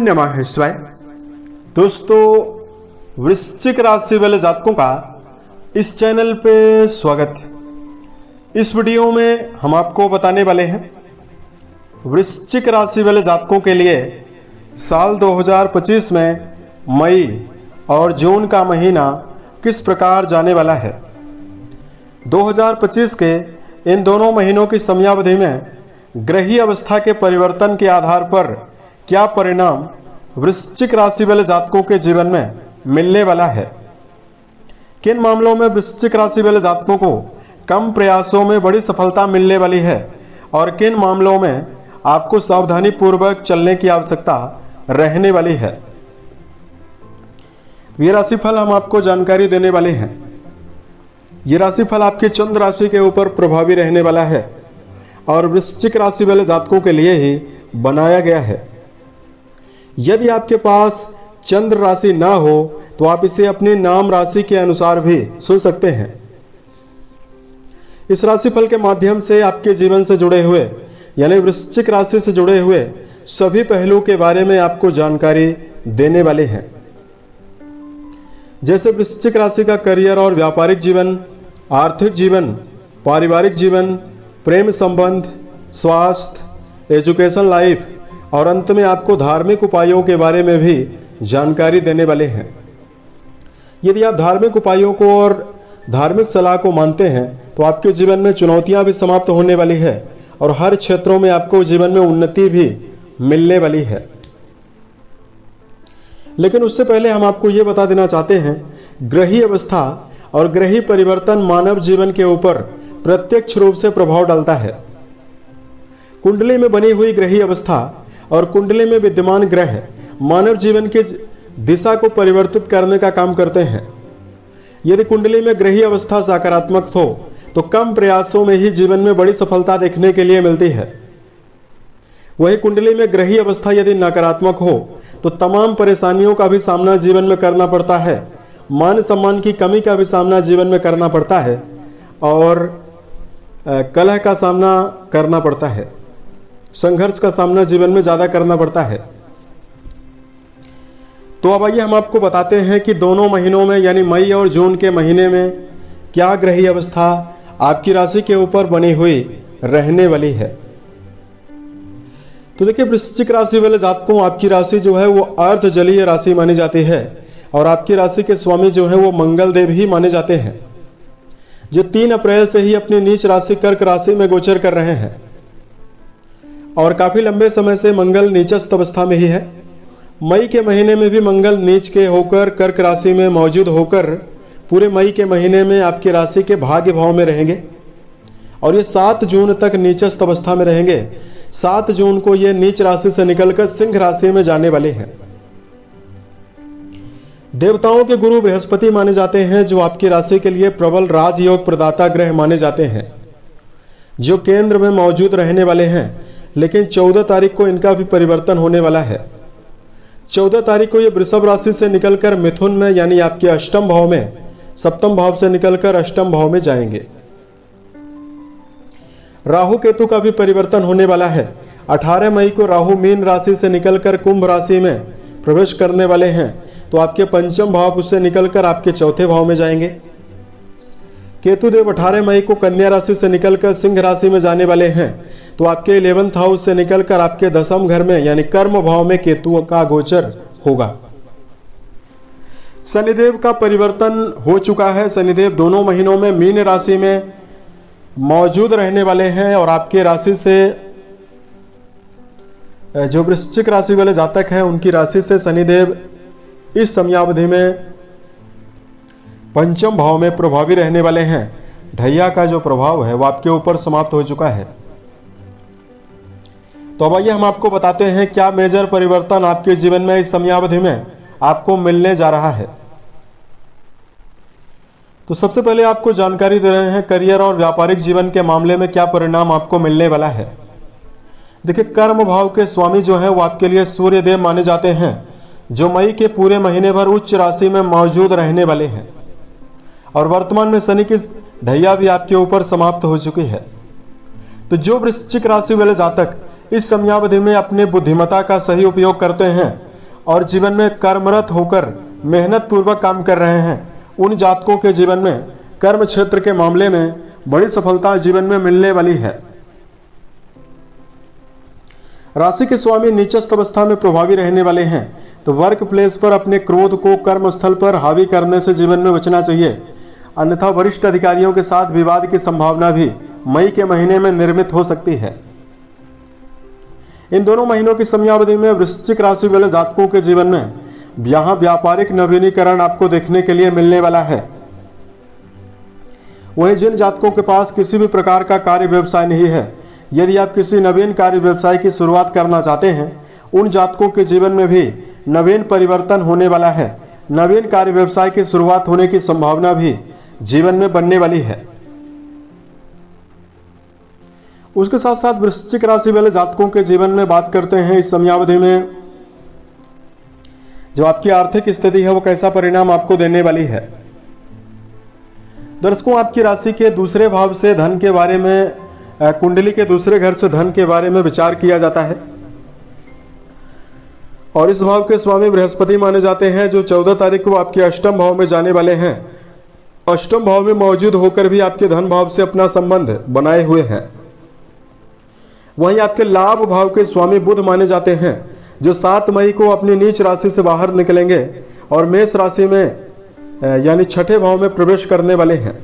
नमः शिवाय। दोस्तों, वृश्चिक राशि वाले जातकों का इस चैनल पे स्वागत है। इस वीडियो में हम आपको बताने वाले हैं वृश्चिक राशि वाले जातकों के लिए साल 2025 में मई और जून का महीना किस प्रकार जाने वाला है। 2025 के इन दोनों महीनों की समयावधि में ग्रही अवस्था के परिवर्तन के आधार पर क्या परिणाम वृश्चिक राशि वाले जातकों के जीवन में मिलने वाला है। किन मामलों में वृश्चिक राशि वाले जातकों को कम प्रयासों में बड़ी सफलता मिलने वाली है और किन मामलों में आपको सावधानी पूर्वक चलने की आवश्यकता रहने वाली है। ये राशिफल हम आपको जानकारी देने वाले हैं। ये राशिफल आपके चंद्र राशि के ऊपर प्रभावी रहने वाला है और वृश्चिक राशि वाले जातकों के लिए ही बनाया गया है। यदि आपके पास चंद्र राशि ना हो तो आप इसे अपनी नाम राशि के अनुसार भी सुन सकते हैं। इस राशिफल के माध्यम से आपके जीवन से जुड़े हुए यानी वृश्चिक राशि से जुड़े हुए सभी पहलुओं के बारे में आपको जानकारी देने वाले हैं, जैसे वृश्चिक राशि का करियर और व्यापारिक जीवन, आर्थिक जीवन, पारिवारिक जीवन, प्रेम संबंध, स्वास्थ्य, एजुकेशन लाइफ और अंत में आपको धार्मिक उपायों के बारे में भी जानकारी देने वाले हैं। यदि आप धार्मिक उपायों को और धार्मिक सलाह को मानते हैं तो आपके जीवन में चुनौतियां भी समाप्त होने वाली है और हर क्षेत्रों में आपको जीवन में उन्नति भी मिलने वाली है। लेकिन उससे पहले हम आपको यह बता देना चाहते हैं, ग्रही अवस्था और ग्रही परिवर्तन मानव जीवन के ऊपर प्रत्यक्ष रूप से प्रभाव डालता है। कुंडली में बनी हुई ग्रही अवस्था और कुंडली में विद्यमान ग्रह मानव जीवन की दिशा को परिवर्तित करने का काम करते हैं। यदि कुंडली में ग्रही अवस्था सकारात्मक हो तो कम प्रयासों में ही जीवन में बड़ी सफलता देखने के लिए मिलती है। वही कुंडली में ग्रही अवस्था यदि नकारात्मक हो तो तमाम परेशानियों का भी सामना जीवन में करना पड़ता है, मान सम्मान की कमी का भी सामना जीवन में करना पड़ता है और कलह का सामना करना पड़ता है, संघर्ष का सामना जीवन में ज्यादा करना पड़ता है। तो अब आइए हम आपको बताते हैं कि दोनों महीनों में यानी मई और जून के महीने में क्या ग्रही अवस्था आपकी राशि के ऊपर बनी हुई रहने वाली है। तो देखिए, वृश्चिक राशि वाले जातकों, आपकी राशि जो है वो अर्ध जलीय राशि मानी जाती है और आपकी राशि के स्वामी जो है वो मंगल देव ही माने जाते हैं, जो 3 अप्रैल से ही अपनी नीच राशि कर्क राशि में गोचर कर रहे हैं और काफी लंबे समय से मंगल नीचस्थ अवस्था में ही है। मई के महीने में भी मंगल नीच के होकर कर्क राशि में मौजूद होकर पूरे मई के महीने में आपकी राशि के भाग्य भाव में रहेंगे और ये 7 जून तक नीचस्थ अवस्था में रहेंगे। 7 जून को ये नीच राशि से निकलकर सिंह राशि में जाने वाले हैं। देवताओं के गुरु बृहस्पति माने जाते हैं, जो आपकी राशि के लिए प्रबल राजयोग प्रदाता ग्रह माने जाते हैं, जो केंद्र में मौजूद रहने वाले हैं। लेकिन 14 तारीख को इनका भी परिवर्तन होने वाला है। 14 तारीख को ये वृषभ राशि से निकलकर मिथुन में यानी आपके अष्टम भाव में, सप्तम भाव से निकलकर अष्टम भाव में जाएंगे। राहु केतु का भी परिवर्तन होने वाला है। 18 मई को राहु मीन राशि से निकलकर कुंभ राशि में प्रवेश करने वाले हैं, तो आपके पंचम भाव से निकलकर आपके चौथे भाव में जाएंगे। केतुदेव 18 मई को कन्या राशि से निकलकर सिंह राशि में जाने वाले हैं, तो आपके 11th हाउस से निकलकर आपके 10म घर में यानी कर्म भाव में केतु का गोचर होगा। शनिदेव का परिवर्तन हो चुका है। शनिदेव दोनों महीनों में मीन राशि में मौजूद रहने वाले हैं और आपके राशि से जो वृश्चिक राशि वाले जातक हैं उनकी राशि से शनिदेव इस समयावधि में पंचम भाव में प्रभावी रहने वाले हैं। ढैया का जो प्रभाव है वो आपके ऊपर समाप्त हो चुका है। तो अब आइए हम आपको बताते हैं क्या मेजर परिवर्तन आपके जीवन में इस समयावधि में आपको मिलने जा रहा है। तो सबसे पहले आपको जानकारी दे रहे हैं करियर और व्यापारिक जीवन के मामले में क्या परिणाम आपको मिलने वाला है। देखिए, कर्म भाव के स्वामी जो है वो आपके लिए सूर्य देव माने जाते हैं, जो मई के पूरे महीने भर उच्च राशि में मौजूद रहने वाले हैं और वर्तमान में शनि की ढैया भी आपके ऊपर समाप्त हो चुकी है। तो जो वृश्चिक राशि वाले जातक इस समयावधि में अपने बुद्धिमत्ता का सही उपयोग करते हैं और जीवन में कर्मरत होकर मेहनत पूर्वक काम कर रहे हैं, उन जातकों के जीवन में कर्म क्षेत्र के मामले में बड़ी सफलता जीवन में मिलने वाली है। राशि के स्वामी नीचस्थ अवस्था में प्रभावी रहने वाले हैं, तो वर्क प्लेस पर अपने क्रोध को कर्म स्थल पर हावी करने से जीवन में बचना चाहिए, अन्यथा वरिष्ठ अधिकारियों के साथ विवाद की संभावना भी मई के महीने में निर्मित हो सकती है। इन दोनों महीनों की समयावधि में वृश्चिक राशि वाले जातकों के जीवन में यहां व्यापारिक नवीनीकरण आपको देखने के लिए मिलने वाला है। वहीं जिन जातकों के पास किसी भी प्रकार का कार्य व्यवसाय नहीं है, यदि आप किसी नवीन कार्य व्यवसाय की शुरुआत करना चाहते हैं, उन जातकों के जीवन में भी नवीन परिवर्तन होने वाला है। नवीन कार्य व्यवसाय की शुरुआत होने की संभावना भी जीवन में बनने वाली है। उसके साथ साथ वृश्चिक राशि वाले जातकों के जीवन में बात करते हैं इस समयावधि में जो आपकी आर्थिक स्थिति है वो कैसा परिणाम आपको देने वाली है। दर्शकों, आपकी राशि के दूसरे भाव से धन के बारे में, कुंडली के दूसरे घर से धन के बारे में विचार किया जाता है और इस भाव के स्वामी बृहस्पति माने जाते हैं, जो 14 तारीख को आपके अष्टम भाव में जाने वाले हैं। अष्टम भाव में मौजूद होकर भी आपके धन भाव से अपना संबंध बनाए हुए हैं। वहीं आपके लाभ भाव के स्वामी बुध माने जाते हैं, जो 7 मई को अपनी नीच राशि से बाहर निकलेंगे और मेष राशि में यानी छठे भाव में प्रवेश करने वाले हैं।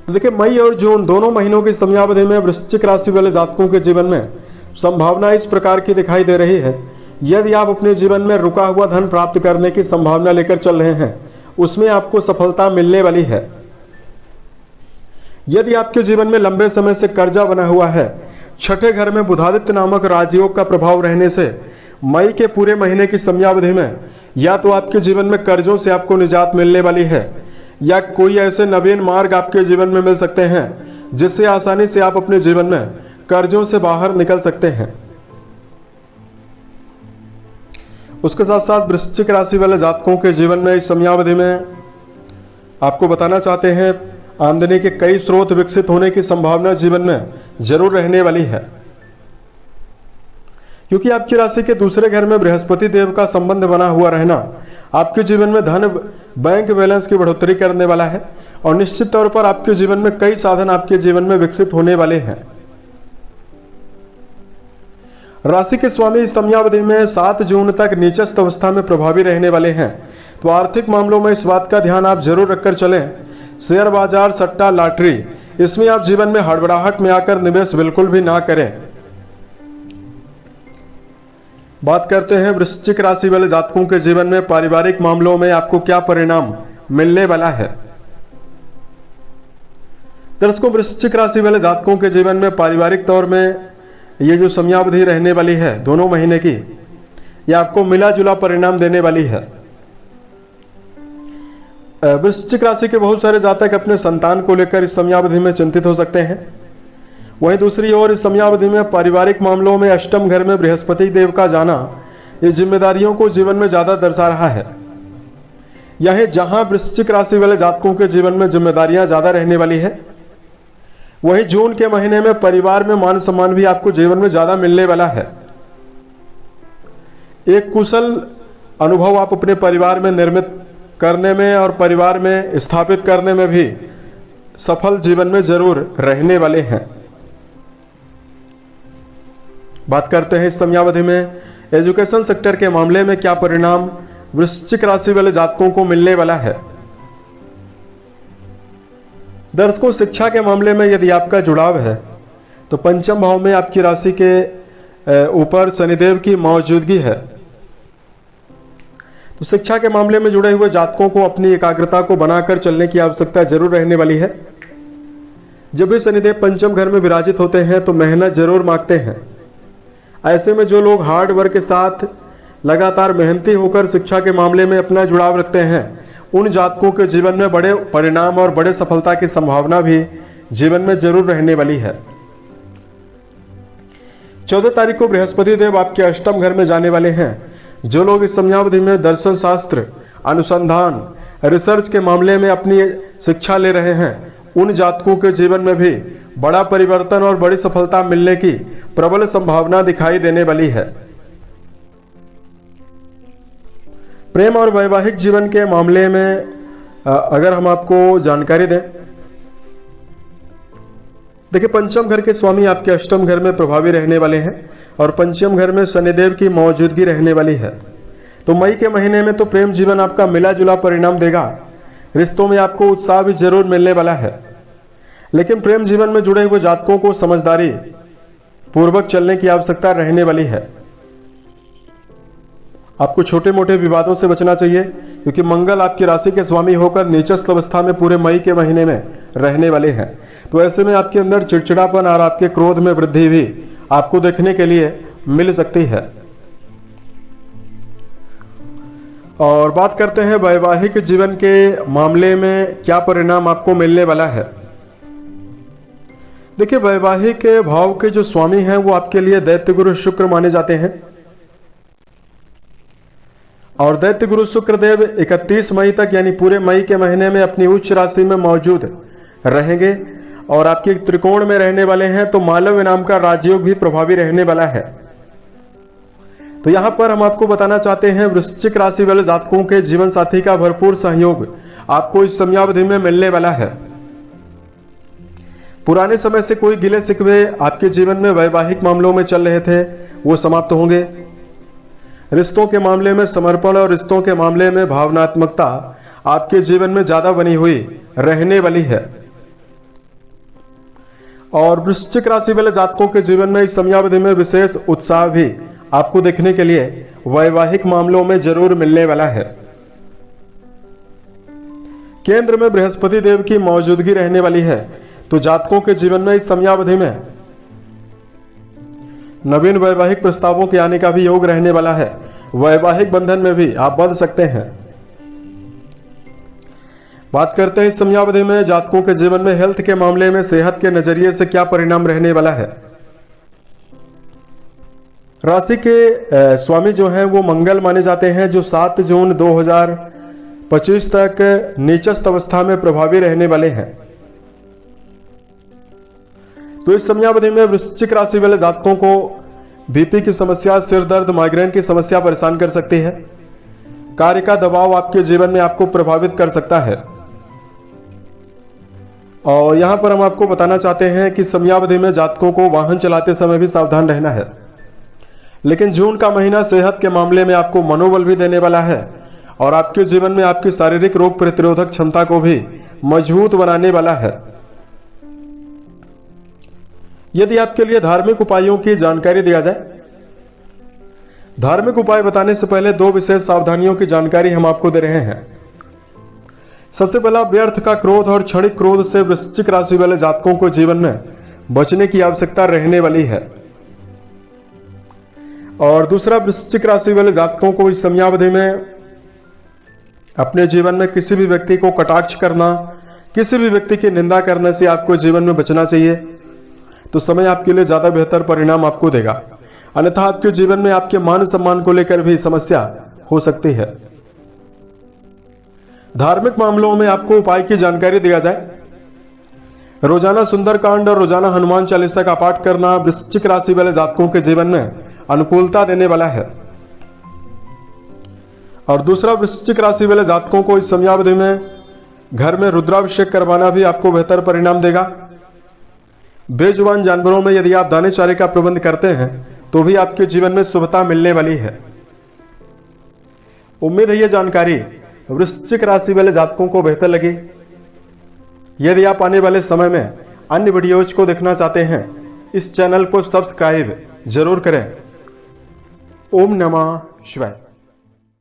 देखिए, मई और जून दोनों महीनों की समयावधि में वृश्चिक राशि वाले जातकों के जीवन में संभावना इस प्रकार की दिखाई दे रही है। यदि आप अपने जीवन में रुका हुआ धन प्राप्त करने की संभावना लेकर चल रहे हैं, उसमें आपको सफलता मिलने वाली है। यदि आपके जीवन में लंबे समय से कर्जा बना हुआ है, छठे घर में बुधादित्य नामक राजयोग का प्रभाव रहने से मई के पूरे महीने की समयावधि में या तो आपके जीवन में कर्जों से आपको निजात मिलने वाली है या कोई ऐसे नवीन मार्ग आपके जीवन में मिल सकते हैं जिससे आसानी से आप अपने जीवन में कर्जों से बाहर निकल सकते हैं। उसके साथ साथ वृश्चिक राशि वाले जातकों के जीवन में इस समयावधि में आपको बताना चाहते हैं, आमदनी के कई स्रोत विकसित होने की संभावना जीवन में जरूर रहने वाली है, क्योंकि आपकी राशि के दूसरे घर में बृहस्पति देव का संबंध बना हुआ रहना आपके जीवन में धन बैंक बैलेंस की बढ़ोतरी करने वाला है और निश्चित तौर पर आपके जीवन में कई साधन आपके जीवन में विकसित होने वाले हैं। राशि के स्वामी इस समयावधि में 7 जून तक नीचस्थ अवस्था में प्रभावी रहने वाले हैं, तो आर्थिक मामलों में इस बात का ध्यान आप जरूर रखकर चलें। शेयर बाजार, सट्टा, लॉटरी, इसमें आप जीवन में हड़बड़ाहट में आकर निवेश बिल्कुल भी ना करें। बात करते हैं वृश्चिक राशि वाले जातकों के जीवन में पारिवारिक मामलों में आपको क्या परिणाम मिलने वाला है। दर्शकों, वृश्चिक राशि वाले जातकों के जीवन में पारिवारिक तौर में ये जो समयावधि रहने वाली है दोनों महीने की, ये आपको मिला जुला परिणाम देने वाली है। वृश्चिक राशि के बहुत सारे जातक अपने संतान को लेकर इस समयावधि में चिंतित हो सकते हैं। वहीं दूसरी ओर इस समयावधि में पारिवारिक मामलों में अष्टम घर में बृहस्पति देव का जाना ये जिम्मेदारियों को जीवन में ज्यादा दर्शा रहा है। यही जहां वृश्चिक राशि वाले जातकों के जीवन में जिम्मेदारियां ज्यादा रहने वाली है, वहीं जून के महीने में परिवार में मान सम्मान भी आपको जीवन में ज्यादा मिलने वाला है। एक कुशल अनुभव आप अपने परिवार में निर्मित करने में और परिवार में स्थापित करने में भी सफल जीवन में जरूर रहने वाले हैं। बात करते हैं इस समयावधि में एजुकेशन सेक्टर के मामले में क्या परिणाम वृश्चिक राशि वाले जातकों को मिलने वाला है। दर्शकों, शिक्षा के मामले में यदि आपका जुड़ाव है तो पंचम भाव में आपकी राशि के ऊपर शनिदेव की मौजूदगी है, तो शिक्षा के मामले में जुड़े हुए जातकों को अपनी एकाग्रता को बनाकर चलने की आवश्यकता जरूर रहने वाली है। जब भी शनिदेव पंचम घर में विराजित होते हैं तो मेहनत जरूर मांगते हैं। ऐसे में जो लोग हार्ड वर्क के साथ लगातार मेहनती होकर शिक्षा के मामले में अपना जुड़ाव रखते हैं, उन जातकों के जीवन में बड़े परिणाम और बड़े सफलता की संभावना भी जीवन में जरूर रहने वाली है। 14 तारीख को बृहस्पति देव आपके अष्टम घर में जाने वाले हैं। जो लोग इस समयावधि में दर्शन शास्त्र, अनुसंधान, रिसर्च के मामले में अपनी शिक्षा ले रहे हैं, उन जातकों के जीवन में भी बड़ा परिवर्तन और बड़ी सफलता मिलने की प्रबल संभावना दिखाई देने वाली है। प्रेम और वैवाहिक जीवन के मामले में अगर हम आपको जानकारी दें, देखिए पंचम घर के स्वामी आपके अष्टम घर में प्रभावी रहने वाले हैं और पंचम घर में शनिदेव की मौजूदगी रहने वाली है। तो मई के महीने में तो प्रेम जीवन आपका मिला जुला परिणाम देगा। रिश्तों में आपको उत्साह भी जरूर मिलने वाला है, लेकिन प्रेम जीवन में जुड़े हुए जातकों को समझदारी पूर्वक चलने की आवश्यकता रहने वाली है। आपको छोटे मोटे विवादों से बचना चाहिए, क्योंकि मंगल आपकी राशि के स्वामी होकर नीचस्थ अवस्था में पूरे मई के महीने में रहने वाले हैं। तो ऐसे में आपके अंदर चिड़चिड़ापन और आपके क्रोध में वृद्धि भी आपको देखने के लिए मिल सकती है। और बात करते हैं वैवाहिक जीवन के मामले में क्या परिणाम आपको मिलने वाला है। देखिए वैवाहिक भाव के जो स्वामी हैं वो आपके लिए दैत्य गुरु शुक्र माने जाते हैं और दैत्य गुरु शुक्रदेव 31 मई तक यानी पूरे मई के महीने में अपनी उच्च राशि में मौजूद रहेंगे और आपके त्रिकोण में रहने वाले हैं। तो मालव्य नाम का राजयोग भी प्रभावी रहने वाला है। तो यहां पर हम आपको बताना चाहते हैं वृश्चिक राशि वाले जातकों के जीवन साथी का भरपूर सहयोग आपको इस समयावधि में मिलने वाला है। पुराने समय से कोई गिले शिकवे आपके जीवन में वैवाहिक मामलों में चल रहे थे, वो समाप्त होंगे। रिश्तों के मामले में समर्पण और रिश्तों के मामले में भावनात्मकता आपके जीवन में ज्यादा बनी हुई रहने वाली है। और वृश्चिक राशि वाले जातकों के जीवन में इस समयावधि में विशेष उत्साह भी आपको देखने के लिए वैवाहिक मामलों में जरूर मिलने वाला है। केंद्र में बृहस्पति देव की मौजूदगी रहने वाली है, तो जातकों के जीवन में इस समयावधि में नवीन वैवाहिक प्रस्तावों के आने का भी योग रहने वाला है। वैवाहिक बंधन में भी आप बंध सकते हैं। बात करते हैं इस समयावधि में जातकों के जीवन में हेल्थ के मामले में सेहत के नजरिए से क्या परिणाम रहने वाला है। राशि के स्वामी जो हैं वो मंगल माने जाते हैं, जो 7 जून 2025 तक नीचस्थ अवस्था में प्रभावी रहने वाले हैं। तो इस समयावधि में वृश्चिक राशि वाले जातकों को बीपी की समस्या, सिर दर्द, माइग्रेन की समस्या परेशान कर सकती है। कार्य का दबाव आपके जीवन में आपको प्रभावित कर सकता है। और यहां पर हम आपको बताना चाहते हैं कि समयावधि में जातकों को वाहन चलाते समय भी सावधान रहना है। लेकिन जून का महीना सेहत के मामले में आपको मनोबल भी देने वाला है और आपके जीवन में आपकी शारीरिक रोग प्रतिरोधक क्षमता को भी मजबूत बनाने वाला है। यदि आपके लिए धार्मिक उपायों की जानकारी दिया जाए, धार्मिक उपाय बताने से पहले 2 विशेष सावधानियों की जानकारी हम आपको दे रहे हैं। सबसे पहला, व्यर्थ का क्रोध और क्षणिक क्रोध से वृश्चिक राशि वाले जातकों को जीवन में बचने की आवश्यकता रहने वाली है। और दूसरा, वृश्चिक राशि वाले जातकों को इस समयावधि में अपने जीवन में किसी भी व्यक्ति को कटाक्ष करना, किसी भी व्यक्ति की निंदा करने से आपको जीवन में बचना चाहिए। तो समय आपके लिए ज्यादा बेहतर परिणाम आपको देगा, अन्यथा आपके जीवन में आपके मान सम्मान को लेकर भी समस्या हो सकती है। धार्मिक मामलों में आपको उपाय की जानकारी दिया जाए, रोजाना सुंदरकांड और रोजाना हनुमान चालीसा का पाठ करना वृश्चिक राशि वाले जातकों के जीवन में अनुकूलता देने वाला है। और दूसरा, वृश्चिक राशि वाले जातकों को इस समयावधि में घर में रुद्राभिषेक करवाना भी आपको बेहतर परिणाम देगा। बेजुबान जानवरों में यदि आप दाने चारे का प्रबंध करते हैं तो भी आपके जीवन में शुभता मिलने वाली है। उम्मीद है यह जानकारी वृश्चिक राशि वाले जातकों को बेहतर लगी। यदि आप आने वाले समय में अन्य वीडियोज को देखना चाहते हैं, इस चैनल को सब्सक्राइब जरूर करें। ओम नमः शिवाय।